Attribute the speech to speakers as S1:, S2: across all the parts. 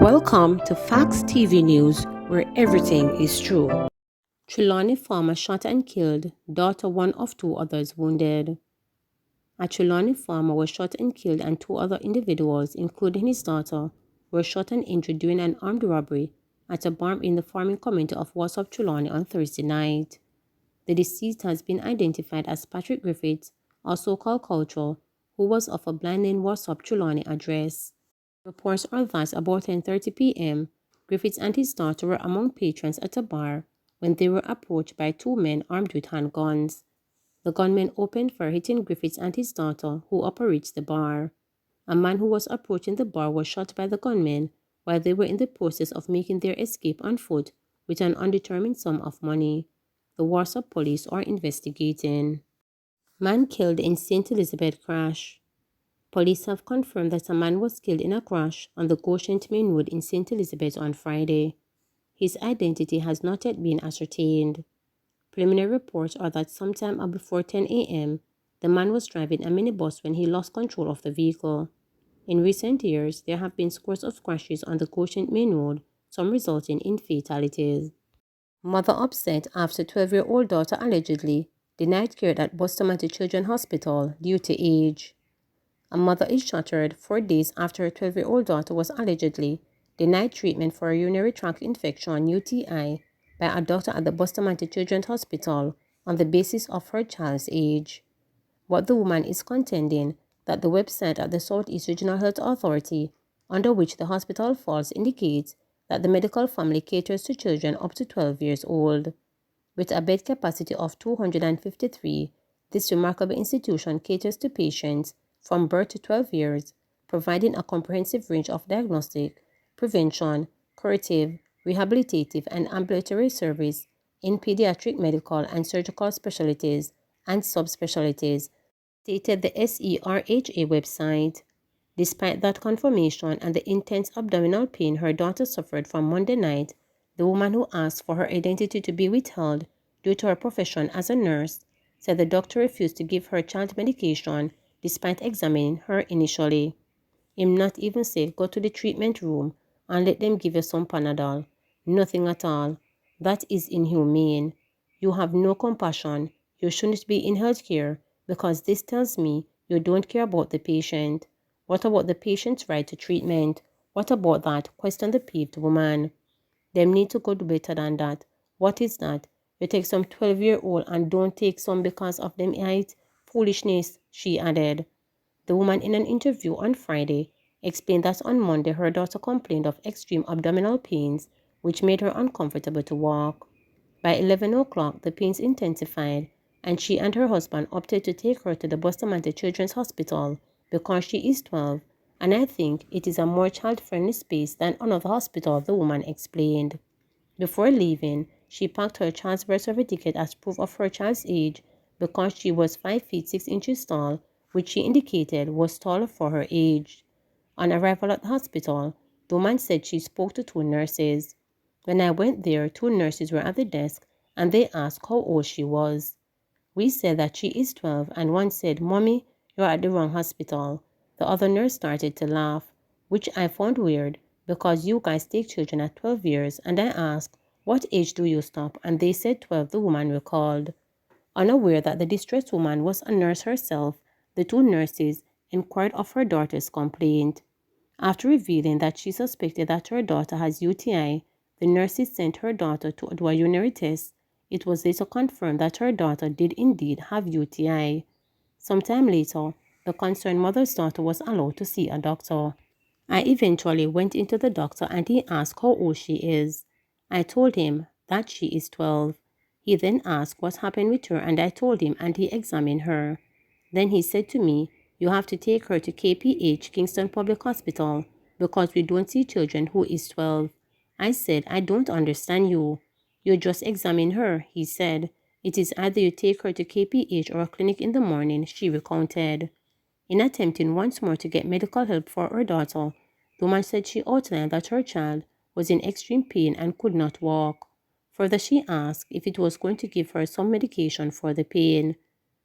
S1: Welcome to Facts TV News, where everything is true. Trelawney farmer shot and killed, daughter one of two others wounded. A Trelawney farmer was shot and killed and two other individuals, including his daughter, were shot and injured during an armed robbery at a barn in the farming community of Wassop, Trelawney on Thursday night. The deceased has been identified as Patrick Griffiths, also called Culture, who was of a blind named Wassop, Trelawney address. Reports are that about 10:30 p.m., Griffiths and his daughter were among patrons at a bar when they were approached by two men armed with handguns. The gunmen opened fire, hitting Griffiths and his daughter, who operates the bar. A man who was approaching the bar was shot by the gunmen while they were in the process of making their escape on foot with an undetermined sum of money. The Warsaw police are investigating. Man killed in St. Elizabeth crash. Police have confirmed that a man was killed in a crash on the Goshen Main Road in St. Elizabeth on Friday. His identity has not yet been ascertained. Preliminary reports are that sometime before 10 a.m., the man was driving a minibus when he lost control of the vehicle. In recent years, there have been scores of crashes on the Goshen Main Road, some resulting in fatalities. Mother upset after 12-year-old daughter allegedly denied care at Bustamante Children's Hospital due to age. A mother is shattered 4 days after her 12-year-old daughter was allegedly denied treatment for a urinary tract infection (UTI) by a doctor at the Bustamante Children's Hospital on the basis of her child's age. But the woman is contending that the website at the Southeast Regional Health Authority, under which the hospital falls, indicates that the medical family caters to children up to 12 years old. With a bed capacity of 253, this remarkable institution caters to patients from birth to 12 years, providing a comprehensive range of diagnostic, prevention, curative, rehabilitative, and ambulatory service in pediatric medical and surgical specialties and subspecialties, stated the SERHA website. Despite that confirmation and the intense abdominal pain her daughter suffered from Monday night, the woman who asked for her identity to be withheld due to her profession as a nurse said the doctor refused to give her child medication despite examining her initially. Him not even say go to the treatment room and let them give you some Panadol. Nothing at all. That is inhumane. You have no compassion. You shouldn't be in healthcare because this tells me you don't care about the patient. What about the patient's right to treatment? What about that? Questioned the peeved woman. Them need to go do better than that. What is that? You take some 12-year-old and don't take some because of them height? Foolishness, she added. The woman in an interview on Friday explained that on Monday her daughter complained of extreme abdominal pains, which made her uncomfortable to walk. By 11 o'clock, the pains intensified, and she and her husband opted to take her to the Bustamante Children's Hospital because she is 12, and I think it is a more child-friendly space than another hospital, the woman explained. Before leaving, she packed her child's birth certificate as proof of her child's age because she was 5 feet 6 inches tall, which she indicated was tall for her age. On arrival at the hospital, the woman said she spoke to two nurses. When I went there, two nurses were at the desk and they asked how old she was. We said that she is 12 and one said, "Mommy, you're at the wrong hospital." The other nurse started to laugh, which I found weird because you guys take children at 12 years, and I asked, "What age do you stop?" And they said 12, the woman recalled. Unaware that the distressed woman was a nurse herself, the two nurses inquired of her daughter's complaint. After revealing that she suspected that her daughter has UTI, the nurses sent her daughter to do a urinary test. It was later confirmed that her daughter did indeed have UTI. Sometime later, the concerned mother's daughter was allowed to see a doctor. I eventually went into the doctor and he asked how old she is. I told him that she is 12. He then asked what happened with her and I told him and he examined her. Then he said to me, "You have to take her to KPH, Kingston Public Hospital, because we don't see children who is 12. I said, "I don't understand you. You just examine her," he said. "It is either you take her to KPH or a clinic in the morning," she recounted. In attempting once more to get medical help for her daughter, the woman said she outlined that her child was in extreme pain and could not walk. Further, she asked if it was going to give her some medication for the pain.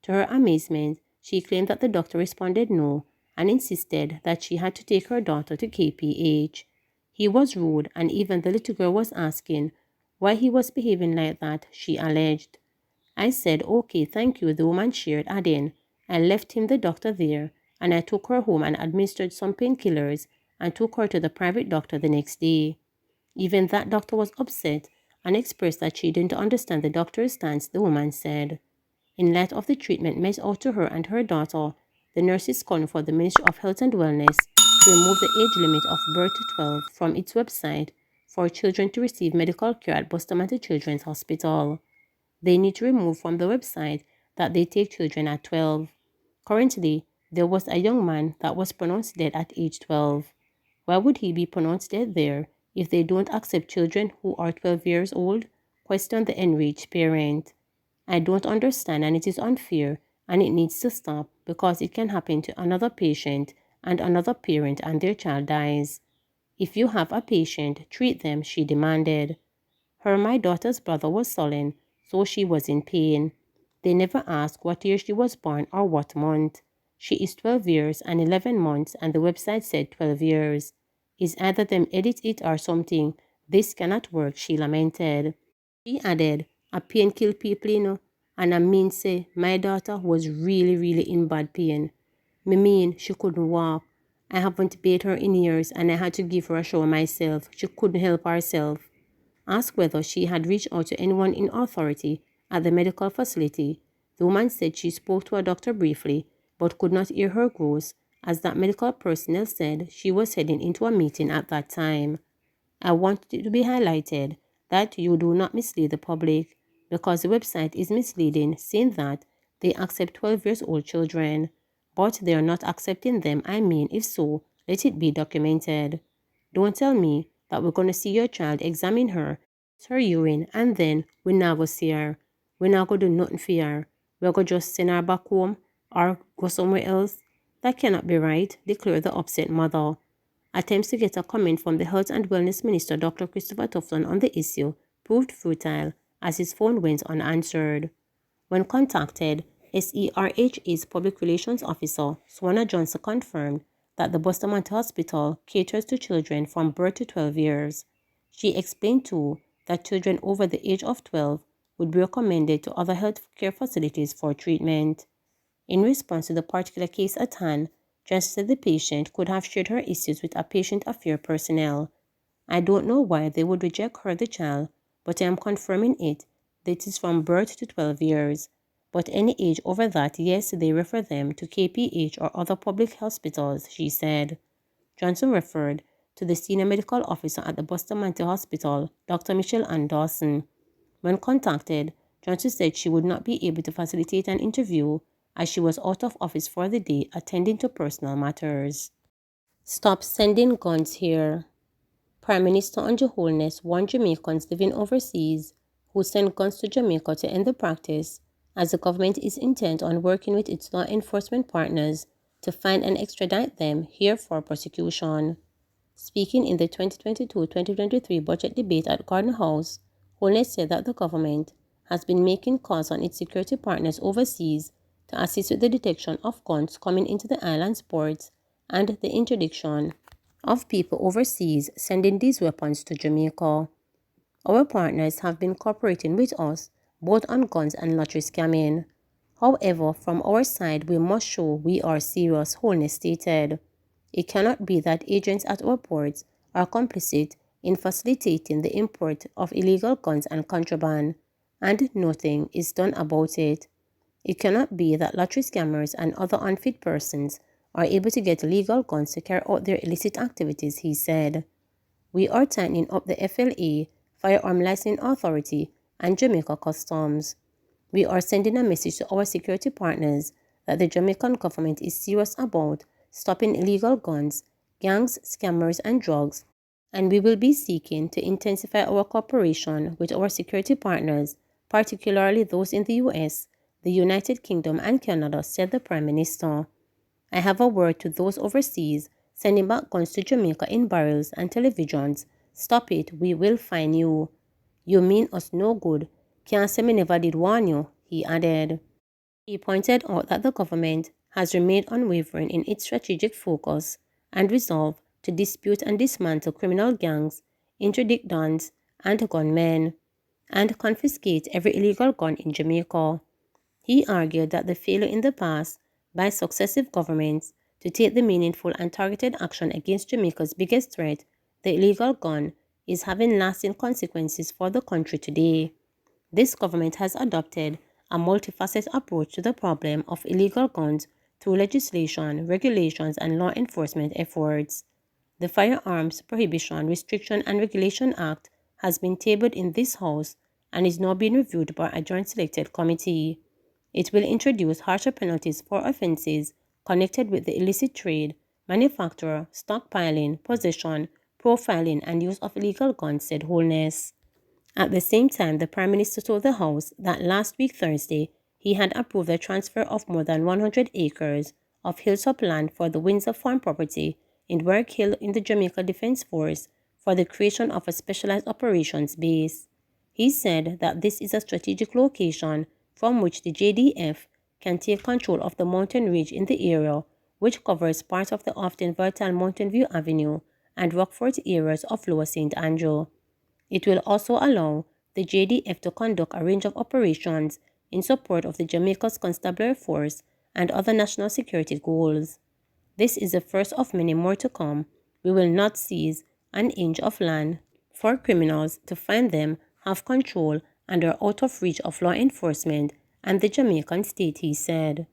S1: To her amazement, she claimed that the doctor responded no and insisted that she had to take her daughter to KPH. He was rude, and even the little girl was asking why he was behaving like that, she alleged. I said, okay, thank you, the woman shared, adding, I left him the doctor there, and I took her home and administered some painkillers and took her to the private doctor the next day. Even that doctor was upset and expressed that she didn't understand the doctor's stance, the woman said. In light of the treatment meted out to her and her daughter, the nurses called for the Ministry of Health and Wellness to remove the age limit of birth to 12 from its website for children to receive medical care at Bustamante Children's Hospital. They need to remove from the website that they take children at 12. Currently, there was a young man that was pronounced dead at age 12. Why would he be pronounced dead there if they don't accept children who are 12 years old? Questioned the enraged parent. I don't understand, and it is unfair, and it needs to stop because it can happen to another patient and another parent and their child dies. If you have a patient, treat them, she demanded. My daughter's brother was sullen, so she was in pain. They never asked what year she was born or what month. She is 12 years and 11 months, and the website said 12 years. Is either them edit it or something. This cannot work, she lamented. She added, a pain kill people, and I mean say my daughter was really in bad pain. Me mean she couldn't walk. I haven't bathed her in years and I had to give her a shower myself. She couldn't help herself. Asked whether she had reached out to anyone in authority at the medical facility, the woman said she spoke to a doctor briefly but could not hear her groans as that medical personnel said she was heading into a meeting at that time. I want it to be highlighted that you do not mislead the public because the website is misleading, saying that they accept 12 years old children, but they are not accepting them. I mean, if so, let it be documented. Don't tell me that we're going to see your child, examine her, her urine, and then we not go see her. We not go do nothing for her. We're going to just send her back home or go somewhere else. That cannot be right, declared the upset mother. Attempts to get a comment from the Health and Wellness Minister Dr. Christopher Tufton on the issue proved futile as his phone went unanswered. When contacted, SERH's Public Relations Officer, Swana Johnson, confirmed that the Bustamante Hospital caters to children from birth to 12 years. She explained too that children over the age of 12 would be recommended to other health care facilities for treatment. In response to the particular case at hand, Johnson said the patient could have shared her issues with a patient affairs personnel. I don't know why they would reject her, the child, but I am confirming it. That is from birth to 12 years. But any age over that, yes, they refer them to KPH or other public hospitals, she said. Johnson referred to the senior medical officer at the Bustamante Hospital, Dr. Michelle Ann Dawson. When contacted, Johnson said she would not be able to facilitate an interview as she was out of office for the day attending to personal matters. Stop sending guns here. Prime Minister on Holness warned Jamaicans living overseas who send guns to Jamaica to end the practice, as the government is intent on working with its law enforcement partners to find and extradite them here for prosecution. Speaking in the 2022-2023 budget debate at Garden House, Holness said that the government has been making calls on its security partners overseas to assist with the detection of guns coming into the island's ports and the interdiction of people overseas sending these weapons to Jamaica. Our partners have been cooperating with us both on guns and lottery scamming. However, from our side, we must show we are serious, Holness stated. It cannot be that agents at our ports are complicit in facilitating the import of illegal guns and contraband, and nothing is done about it. It cannot be that lottery scammers and other unfit persons are able to get legal guns to carry out their illicit activities, he said. We are tightening up the FLA, Firearm Licensing Authority, and Jamaica Customs. We are sending a message to our security partners that the Jamaican government is serious about stopping illegal guns, gangs, scammers, and drugs, and we will be seeking to intensify our cooperation with our security partners, particularly those in the US, the United Kingdom, and Canada, said the Prime Minister. I have a word to those overseas sending back guns to Jamaica in barrels and televisions. Stop it, we will fine you. You mean us no good. Can't say me never did warn you, he added. He pointed out that the government has remained unwavering in its strategic focus and resolve to dispute and dismantle criminal gangs, interdict dons and gunmen, and confiscate every illegal gun in Jamaica. He argued that the failure in the past by successive governments to take the meaningful and targeted action against Jamaica's biggest threat, the illegal gun, is having lasting consequences for the country today. This government has adopted a multifaceted approach to the problem of illegal guns through legislation, regulations, and law enforcement efforts. The Firearms Prohibition, Restriction and Regulation Act has been tabled in this House and is now being reviewed by a joint selected committee. It will introduce harsher penalties for offences connected with the illicit trade, manufacture, stockpiling, possession, profiling, and use of illegal guns, said Holness. At the same time, the Prime Minister told the House that last week Thursday, he had approved the transfer of more than 100 acres of hilltop land for the Windsor Farm property in Work Hill in the Jamaica Defence Force for the creation of a specialized operations base. He said that this is a strategic location from which the JDF can take control of the mountain ridge in the area, which covers part of the often volatile Mountain View Avenue and Rockford areas of Lower St. Andrew. It will also allow the JDF to conduct a range of operations in support of the Jamaica's Constabulary Force and other national security goals. This is the first of many more to come. We will not seize an inch of land for criminals to find them, have control, and are out of reach of law enforcement and the Jamaican state, he said.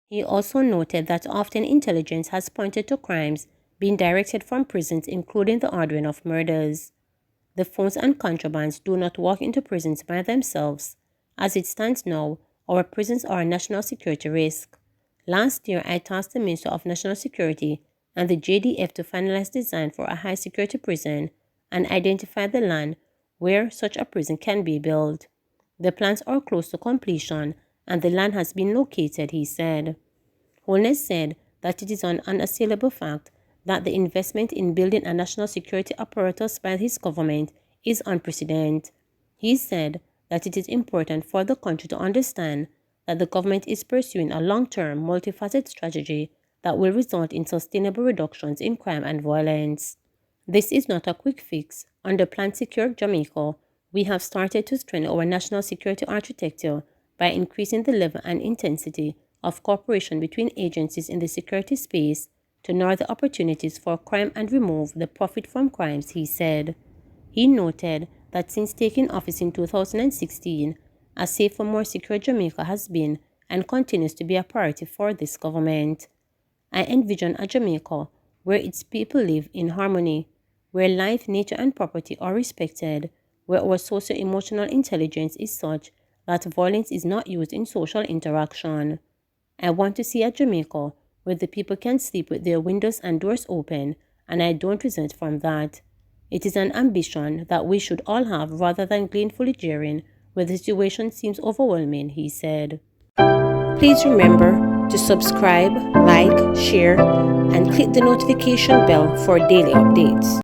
S1: He also noted that often intelligence has pointed to crimes being directed from prisons, including the ordering of murders. The phones and contrabands do not walk into prisons by themselves. As it stands now, our prisons are a national security risk. Last year, I tasked the Minister of National Security and the JDF to finalize design for a high-security prison and identify the land where such a prison can be built. The plans are close to completion and the land has been located, he said. Holness said that it is an unassailable fact that the investment in building a national security apparatus by his government is unprecedented. He said that it is important for the country to understand that the government is pursuing a long-term, multifaceted strategy that will result in sustainable reductions in crime and violence. This is not a quick fix. Under Plan Secure Jamaica, we have started to strengthen our national security architecture by increasing the level and intensity of cooperation between agencies in the security space to narrow the opportunities for crime and remove the profit from crimes, he said. He noted that since taking office in 2016, a safer, more secure Jamaica has been and continues to be a priority for this government. I envision a Jamaica where its people live in harmony, where life, nature, and property are respected, where our socio-emotional intelligence is such that violence is not used in social interaction. I want to see a Jamaica where the people can sleep with their windows and doors open, and I don't resent from that. It is an ambition that we should all have rather than gleefully jeering where the situation seems overwhelming, he said. Please remember to subscribe, like, share, and click the notification bell for daily updates.